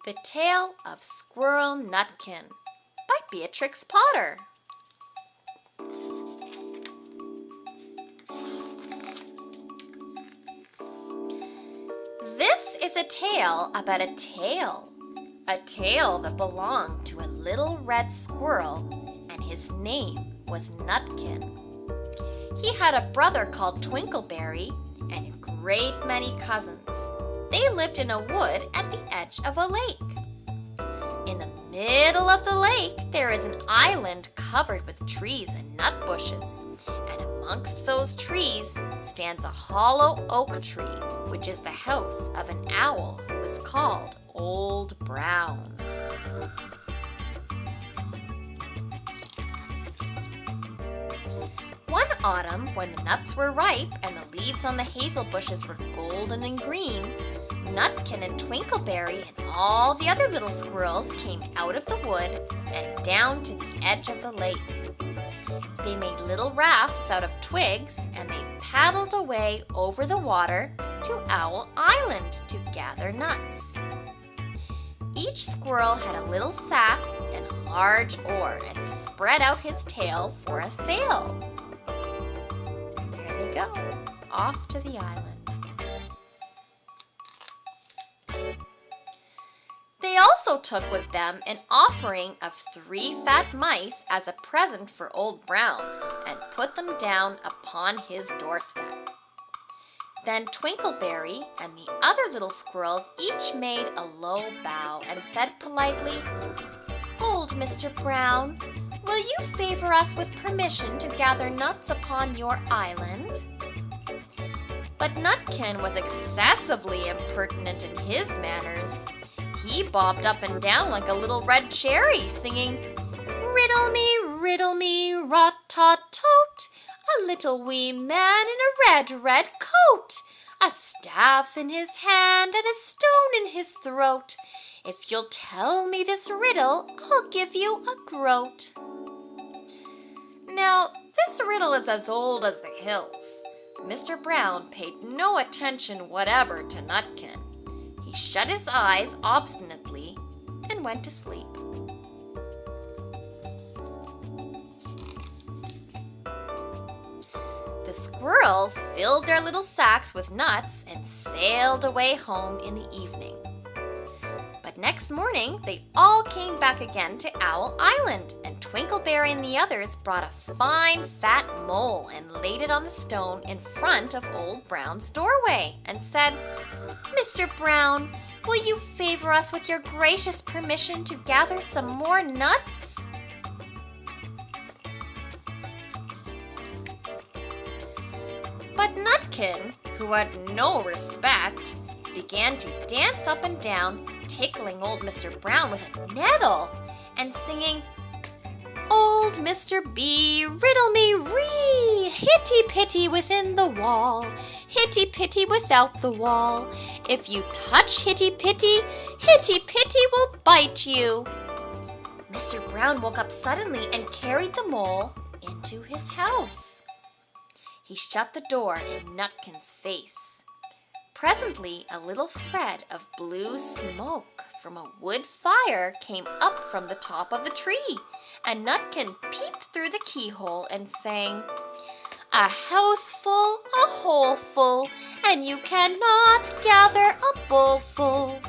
The Tale of Squirrel Nutkin by Beatrix Potter. This is a tale about a tale that belonged to a little red squirrel, and his name was Nutkin. He had a brother called Twinkleberry and a great many cousins. They lived in a wood at the edge of a lake. In the middle of the lake, there is an island covered with trees and nut bushes, and amongst those trees stands a hollow oak tree, which is the house of an owl who is called Old Brown. One autumn, when the nuts were ripe and the leaves on the hazel bushes were golden and green, Nutkin and Twinkleberry and all the other little squirrels came out of the wood and down to the edge of the lake. They made little rafts out of twigs and they paddled away over the water to Owl Island to gather nuts. Each squirrel had a little sack and a large oar and spread out his tail for a sail. There they go, off to the island. They also took with them an offering of 3 fat mice as a present for Old Brown and put them down upon his doorstep. Then Twinkleberry and the other little squirrels each made a low bow and said politely, "Old Mr. Brown, will you favor us with permission to gather nuts upon your island?" But Nutkin was excessively impertinent in his manners. He bobbed up and down like a little red cherry, singing, riddle me, rot-tot-tot, a little wee man in a red coat, a staff in his hand and a stone in his throat. If you'll tell me this riddle, I'll give you a groat. Now, this riddle is as old as the hills. Mr. Brown paid no attention whatever to Nutkin. He shut his eyes obstinately and went to sleep. The squirrels filled their little sacks with nuts and sailed away home in the evening. But next morning, they all came back again to Owl Island, and Twinkleberry and the others brought a fine fat mole and laid it on the stone in front of Old Brown's doorway and said, "Mr. Brown, will you favor us with your gracious permission to gather some more nuts?" But Nutkin, who had no respect, began to dance up and down, tickling old Mr. Brown with a nettle and singing, "Old Mr. B, riddle me ree, hitty-pitty within the wall, hitty-pitty without the wall. If you touch hitty-pitty, hitty-pitty will bite you." Mr. Brown woke up suddenly and carried the mole into his house. He shut the door in Nutkin's face. Presently, a little thread of blue smoke from a wood fire came up from the top of the tree, and Nutkin peeped through the keyhole and sang, "A house full, a hole full, and you cannot gather a bowlful."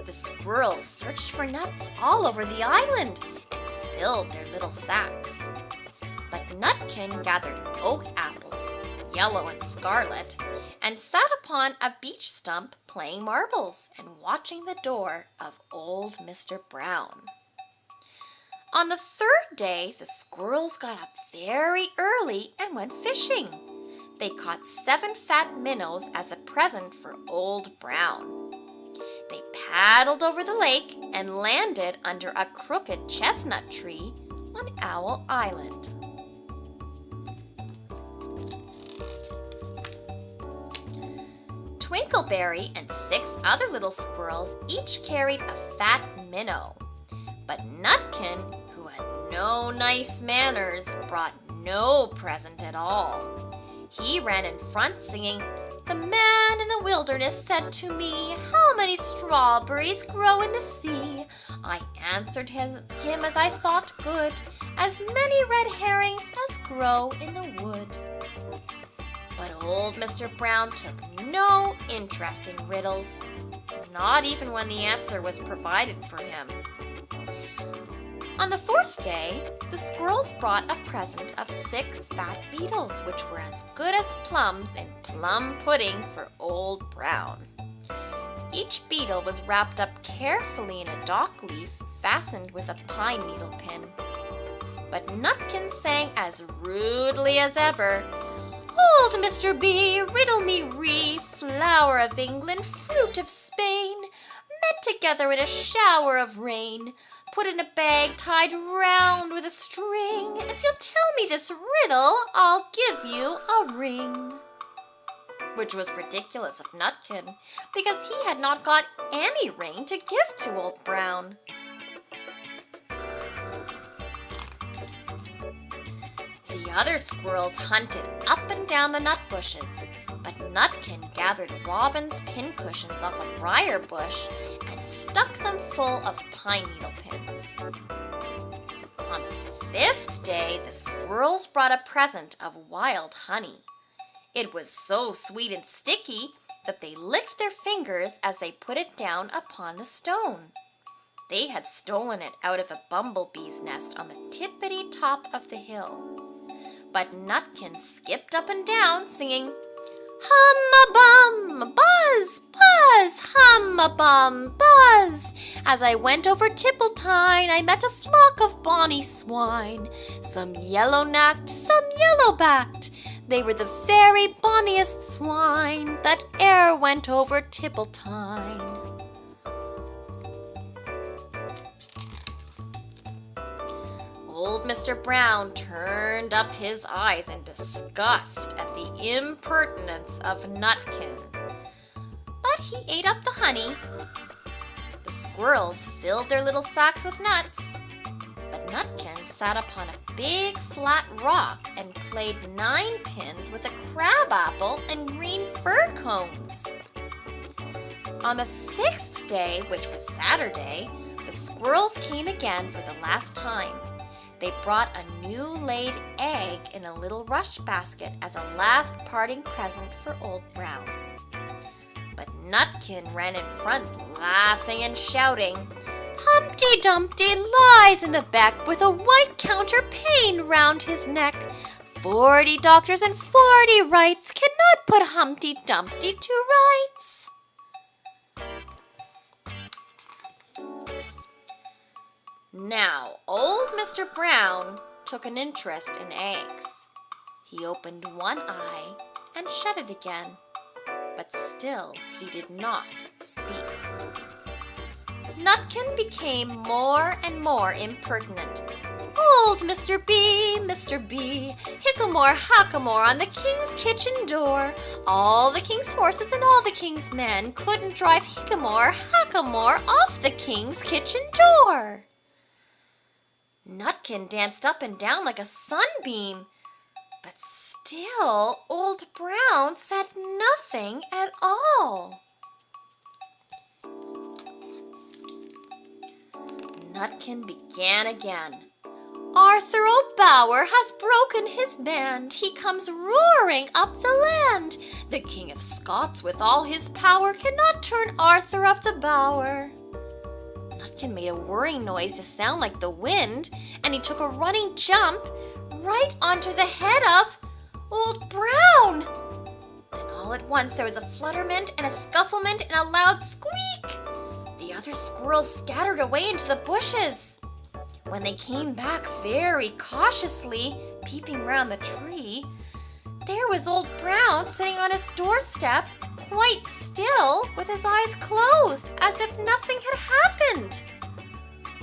The squirrels searched for nuts all over the island and filled their little sacks. But Nutkin gathered oak apples, yellow and scarlet, and sat upon a beech stump playing marbles and watching the door of old Mr. Brown. On the 3rd day, the squirrels got up very early and went fishing. They caught 7 fat minnows as a present for Old Brown. They paddled over the lake and landed under a crooked chestnut tree on Owl Island. Twinkleberry and 6 other little squirrels each carried a fat minnow. But Nutkin, who had no nice manners, brought no present at all. He ran in front singing, The man in the wilderness said to me, how many strawberries grow in the sea? I answered him as I thought good, as many red herrings as grow in the wood. But old Mr. Brown took no interest in riddles, not even when the answer was provided for him. On the fourth day, the squirrels brought a present of 6 fat beetles, which were as good as plums in plum pudding for Old Brown. Each beetle was wrapped up carefully in a dock leaf fastened with a pine needle pin. But Nutkin sang as rudely as ever, Old Mr. B, riddle me ree, flower of England, fruit of Spain, met together in a shower of rain, put in a bag tied round with a string. If you'll tell me this riddle, I'll give you a ring. Which was ridiculous of Nutkin, because he had not got any ring to give to Old Brown. The other squirrels hunted up and down the nut bushes, but Nutkin gathered robin's pincushions off a briar bush and stuck them full of pine needle pins. On the 5th day, the squirrels brought a present of wild honey. It was so sweet and sticky that they licked their fingers as they put it down upon the stone. They had stolen it out of a bumblebee's nest on the tippity top of the hill. But Nutkin skipped up and down, singing, Hum-a-bum, buzz, buzz, hum-a-bum, buzz. As I went over Tippletine, I met a flock of bonny swine, some yellow-nacked, some yellow-backed. They were the very bonniest swine that e'er went over Tippletine. Old Mr. Brown turned up his eyes in disgust at the impertinence of Nutkin. But he ate up the honey. The squirrels filled their little sacks with nuts. But Nutkin sat upon a big flat rock and played 9 pins with a crab apple and green fir cones. On the 6th day, which was Saturday, the squirrels came again for the last time. They brought a new laid egg in a little rush basket as a last parting present for Old Brown. But Nutkin ran in front, laughing and shouting, Humpty Dumpty lies in the beck with a white counterpane round his neck. 40 doctors and 40 wrights cannot put Humpty Dumpty to rights. Now, old Mr. Brown took an interest in eggs. He opened one eye and shut it again, but still he did not speak. Nutkin became more and more impertinent. Old Mr. B, hickamore, hackamore on the king's kitchen door. All the king's horses and all the king's men couldn't drive hickamore, hackamore off the king's kitchen door. Nutkin danced up and down like a sunbeam, but still Old Brown said nothing at all. Nutkin began again. Arthur O'Bower has broken his band. He comes roaring up the land. The King of Scots with all his power cannot turn Arthur of the Bower. Nutkin made a whirring noise to sound like the wind, and he took a running jump right onto the head of Old Brown. Then all at once there was a flutterment and a scufflement and a loud squeak. The other squirrels scattered away into the bushes. When they came back very cautiously, peeping round the tree, there was Old Brown sitting on his doorstep, quite still, with his eyes closed, as if nothing had happened.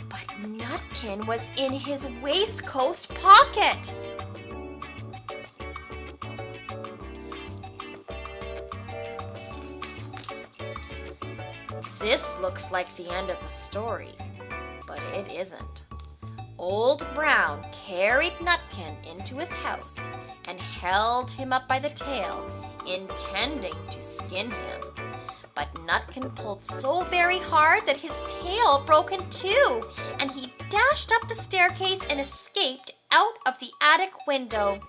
But Nutkin was in his waistcoat pocket. This looks like the end of the story, but it isn't. Old Brown carried Nutkin into his house and held him up by the tail intending to skin him. But Nutkin pulled so very hard that his tail broke in two, and he dashed up the staircase and escaped out of the attic window.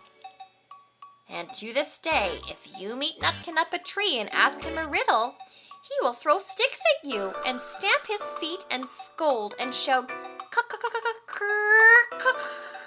And to this day, if you meet Nutkin up a tree and ask him a riddle, he will throw sticks at you and stamp his feet and scold and shout, "Cuck, cuck, cuck, cuck, cuck, cuck."